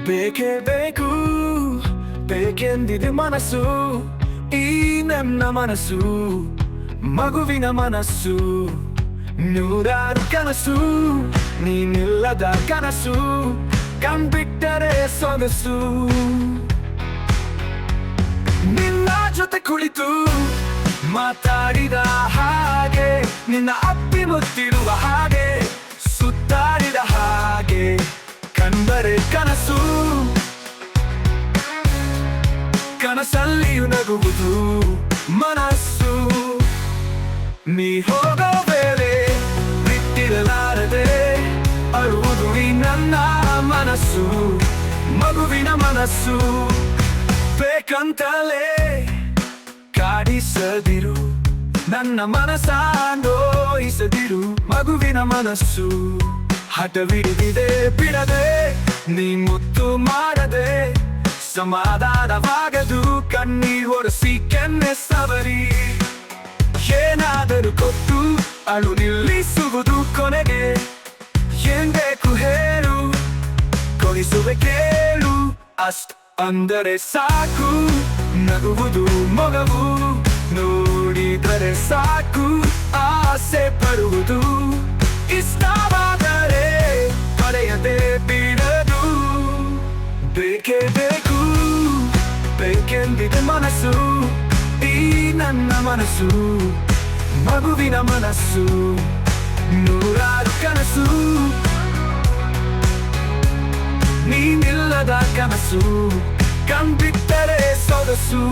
ಬೇಕೇ ಬೇಕು ಬೇಕೆಂದಿದೆ ಮನಸ್ಸು, ಈ ನನ್ನ ಮನಸ್ಸು ಮಗುವಿನ ಮನಸ್ಸು. ನೂರಾರು ಕನಸು ನೀನಿಲ್ಲದ ಕನಸು, ಕಂಬಿಟ್ಟರೆ ಸೊಗಸು. ನಿನ್ನ ಜೊತೆ ಕುಳಿತು ಮಾತಾಡಿದ ಹಾಗೆ, ನಿನ್ನ ಅಪ್ಪಿ ಮುತ್ತಿರುವ ಹಾಗೆ, ಸುತ್ತಾಡಿದ ಹಾಗೆ ಕಂಡರೆ ಕನಸು. ಕನಸಲ್ಲಿಯೂ ನಗುವುದು ಮನಸ್ಸು. ನೀ ಹೋಗೋ ಬೇರೆ ಬಿಟ್ಟಿರಲಾರದೆ ಅಳುವುದು ಈ ನನ್ನ ಮನಸ್ಸು, ಮಗುವಿನ ಮನಸ್ಸು. ಬೇಕಂತಲೇ ಕಾಡಿಸದಿರು, ನನ್ನ ಮನಸ್ಸ ನೋಯಿಸದಿರು, ಮಗುವಿನ ಮನಸ್ಸು. ಹಠವಿಡಿದಿದೆ ಬಿಡದೆ, ನೀ ಮುತ್ತು ಮಾಡದೆ ಸಮಾಧಾನವಾಗದು. ಕಣ್ಣೀರ್ ಒರೆಸಿ ಕೆನ್ನೆ ಸವರಿ, ಏನಾದರೂ ಕೊಟ್ಟು ಅಳು ನಿಲ್ಲಿಸುವುದು ಕೊನೆಗೆ. ಏನ್ ಬೇಕು ಹೇಳು, ಕೊಡಿಸುವೆ ಕೇಳು, ಅಷ್ಟ್ ಅಂದರೆ ಸಾಕು. ನಗುವುದು ಮೊಗವು ನೋಡಿದರೆ ಸಾಕು, ಆಸೆ ಪಡುವುದು ಇಷ್ಟವಾದರೆ ಪಡೆಯದೆ ಬಿಡದು. ಬೇಕೇ ಬೇಕು ಬೇಕೆಂದಿದೆ ಮನಸ್ಸು, ಈ ನನ್ನ ಮನಸ್ಸು ಮಗುವಿನ ಮನಸ್ಸು. ನೂರಾರು ಕನಸು ನೀನಿಲ್ಲದ ಕನಸು, ಕಂಬಿಟ್ಟರೆ ಸೊಗಸು.